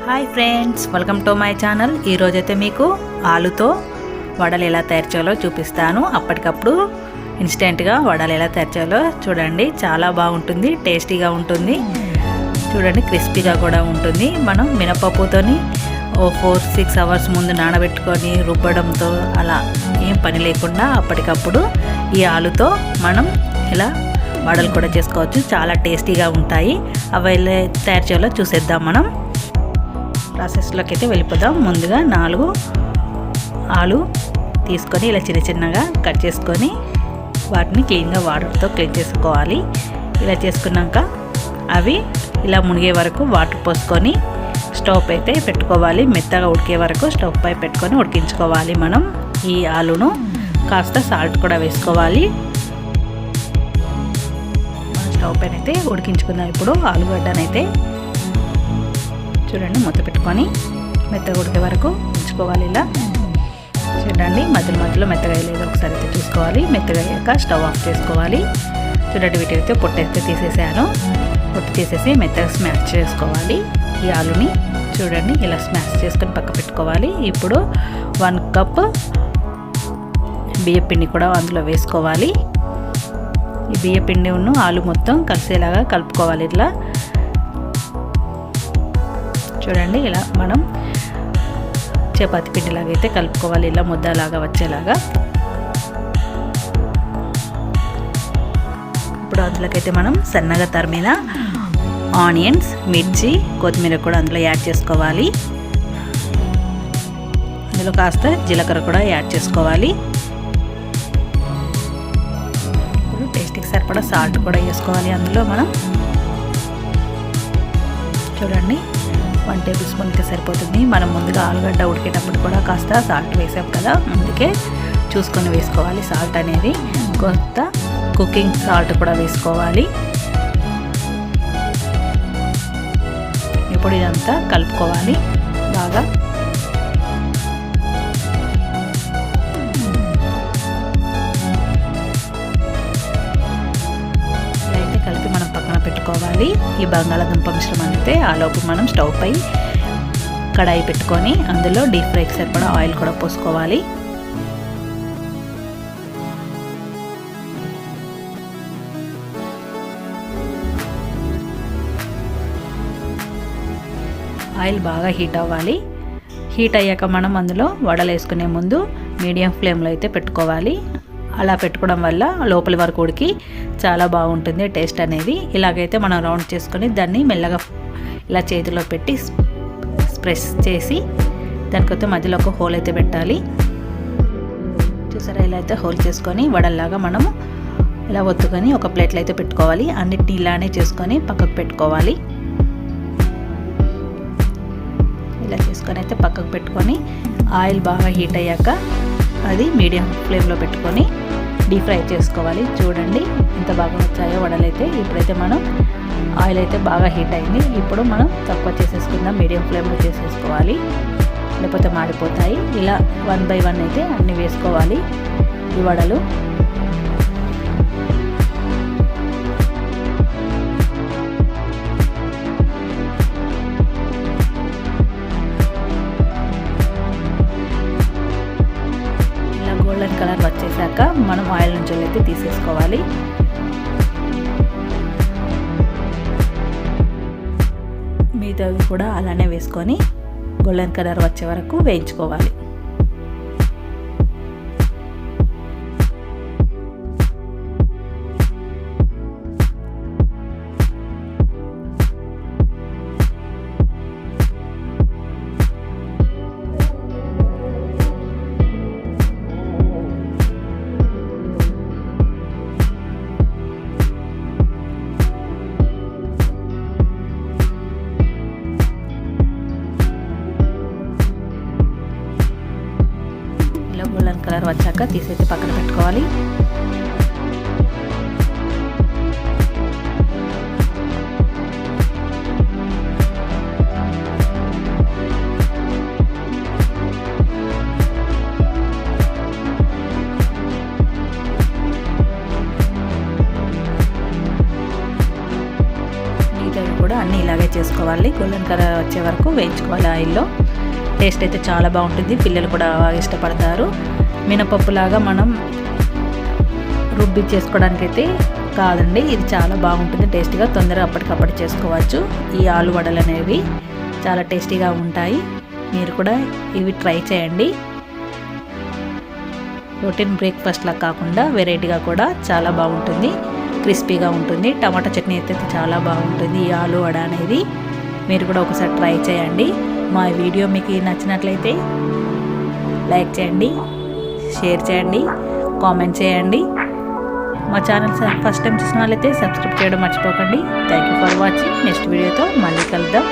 Hi friends, welcome to my channel. ఈరోజైతే మీకు ఆలుతో వడలు ఎలా తయారు చేయాలో చూపిస్తాను. అప్పటికప్పుడు ఇన్స్టెంట్గా వడలు ఎలా తయారు చేయాలో చూడండి. చాలా బాగుంటుంది, టేస్టీగా ఉంటుంది. చూడండి, క్రిస్పీగా కూడా ఉంటుంది. మనం మినపప్పుతోని 4-6 అవర్స్ ముందు నానబెట్టుకొని రుబ్బడంతో అలా ఏం పని లేకుండా అప్పటికప్పుడు ఈ ఆలుతో మనం ఇలా వడలు కూడా చేసుకోవచ్చు. చాలా టేస్టీగా ఉంటాయి. అవి ఎలా తయారు చేయాలో చూసేద్దాం. మనం ప్రాసెస్లోకి అయితే వెళ్ళిపోదాం. ముందుగా 4 ఆలు తీసుకొని ఇలా చిన్న చిన్నగా కట్ చేసుకొని వాటిని క్లీన్గా వాటర్తో క్లీన్ చేసుకోవాలి. ఇలా చేసుకున్నాక అవి ఇలా మునిగే వరకు వాటర్ పోసుకొని స్టవ్ అయితే పెట్టుకోవాలి. మెత్తగా ఉడికే వరకు స్టవ్ పై పెట్టుకొని ఉడికించుకోవాలి. మనం ఈ ఆలును కాస్త సాల్ట్ కూడా వేసుకోవాలి. స్టవ్ పైన అయితే ఉడికించుకుందాం. ఇప్పుడు ఆలుగడ్డనైతే చూడండి మూత పెట్టుకొని మెత్తగా ఉడికే వరకు ఉంచుకోవాలి. ఇలా చూడండి, మధ్యలో మెత్తగా లేదు ఒకసారి అయితే చూసుకోవాలి. మెత్తగా అయ్యాక స్టవ్ ఆఫ్ చేసుకోవాలి. చూడండి, వీటితో పొట్టైతే తీసేసాను. పొట్టు తీసేసి మెత్తగా స్మాష్ చేసుకోవాలి. ఈ ఆలుని చూడండి ఇలా స్మాష్ చేసుకొని పక్క పెట్టుకోవాలి. ఇప్పుడు 1 కప్ బియ్యపిండి కూడా అందులో వేసుకోవాలి. ఈ బియ్యపిండి ఉన్న ఆలు మొత్తం కలిసేలాగా కలుపుకోవాలి. ఇట్లా చూడండి, ఇలా మనం చపాతీ పిండిలాగా అయితే కలుపుకోవాలి. ఇలా ముద్దలాగా వచ్చేలాగా. ఇప్పుడు అందులోకైతే మనం సన్నగా తరిమిన ఆనియన్స్, మిర్చి, కొత్తిమీర కూడా అందులో యాడ్ చేసుకోవాలి. అందులో కాస్త జీలకర్ర కూడా యాడ్ చేసుకోవాలి. ఇప్పుడు టేస్ట్కి సరిపడా సాల్ట్ కూడా వేసుకోవాలి. అందులో మనం చూడండి 1 టేబుల్ స్పూన్కి సరిపోతుంది. మనం ముందుగా ఆలుగడ్డ ఉడికేటప్పుడు కూడా కాస్త సాల్ట్ వేసాం కదా, అందుకే చూసుకొని వేసుకోవాలి. సాల్ట్ అనేది కొంత కుకింగ్ సాల్ట్ కూడా వేసుకోవాలి. ఇప్పుడు ఇదంతా కలుపుకోవాలి బాగా. కలిపి మనం పక్కన పెట్టుకోవాలి. ఈ బంగాళాదుంప మిశ్రమాన్ని అయితే ఆలోపు మనం స్టవ్ పై కడాయి పెట్టుకొని అందులో డీప్ ఫ్రైకి సరిపడా ఆయిల్ కూడా పోసుకోవాలి. ఆయిల్ బాగా హీట్ అవ్వాలి. హీట్ అయ్యాక మనం అందులో వడలు వేసుకునే ముందు మీడియం ఫ్లేమ్లో అయితే పెట్టుకోవాలి. అలా పెట్టుకోవడం వల్ల లోపలి వరకు ఉడికి చాలా బాగుంటుంది టేస్ట్ అనేది. ఇలాగైతే మనం రౌండ్ చేసుకొని దాన్ని మెల్లగా ఇలా చేతిలో పెట్టి ప్రెస్ చేసి దానికైతే మధ్యలో ఒక హోల్ అయితే పెట్టాలి. చూసారా, ఇలా అయితే హోల్ చేసుకొని వడల్లాగా మనము ఇలా ఒత్తుకొని ఒక ప్లేట్లో అయితే పెట్టుకోవాలి. అన్నిటిని ఇలానే చేసుకొని పక్కకు పెట్టుకోవాలి. ఇలా చేసుకొని అయితే పక్కకు పెట్టుకొని ఆయిల్ బాగా హీట్ అయ్యాక అది మీడియం ఫ్లేమ్లో పెట్టుకొని డీప్ ఫ్రై చేసుకోవాలి. చూడండి ఎంత బాగా వచ్చాయో వడలైతే. ఇప్పుడైతే మనం ఆయిల్ అయితే బాగా హీట్ అయింది. ఇప్పుడు మనం తక్కువ చేసేసుకుందాం, మీడియం ఫ్లేమ్లో చేసేసుకోవాలి, లేకపోతే మాడిపోతాయి. ఇలా 1 by 1 అయితే అన్నీ వేసుకోవాలి ఈ వడలు. గోల్డెన్ కలర్ వచ్చేసాక మనం ఆయిల్ నుంచి అయితే తీసేసుకోవాలి. మిగతావి కూడా అలానే వేసుకొని గోల్డెన్ కలర్ వచ్చే వరకు వేయించుకోవాలి. గోల్డెన్ కలర్ వచ్చాక తీసేసి పక్కన పెట్టుకోవాలి. మిగతావి కూడా అన్నీ ఇలాగే చేసుకోవాలి. వేయించుకోవాలి, గోల్డెన్ కలర్ వచ్చే వరకు వేయించుకోవాలి ఆయిల్లో. టేస్ట్ అయితే చాలా బాగుంటుంది, పిల్లలు కూడా బాగా ఇష్టపడతారు. మినపప్పులాగా మనం రుబ్బి చేసుకోవడానికి అయితే కాదండి, ఇది చాలా బాగుంటుంది టేస్టీగా, తొందరగా అప్పటికప్పుడు చేసుకోవచ్చు. ఈ ఆలు వడలు అనేవి చాలా టేస్టీగా ఉంటాయి, మీరు కూడా ఇవి ట్రై చేయండి. రొటీన్ బ్రేక్ఫాస్ట్లా కాకుండా వెరైటీగా కూడా చాలా బాగుంటుంది, క్రిస్పీగా ఉంటుంది. టమాటా చట్నీ అయితే చాలా బాగుంటుంది ఈ ఆలు వడ అనేది, మీరు కూడా ఒకసారి ట్రై చేయండి. మా వీడియో మీకు నచ్చినట్లయితే లైక్ చేయండి, షేర్ చేయండి, కామెంట్ చేయండి. మా ఛానల్ ఫస్ట్ టైం చూసిన వాళ్ళైతే సబ్స్క్రైబ్ చేయడం మర్చిపోకండి. Thank you for watching. Next వీడియోతో మళ్ళీ కలుద్దాం.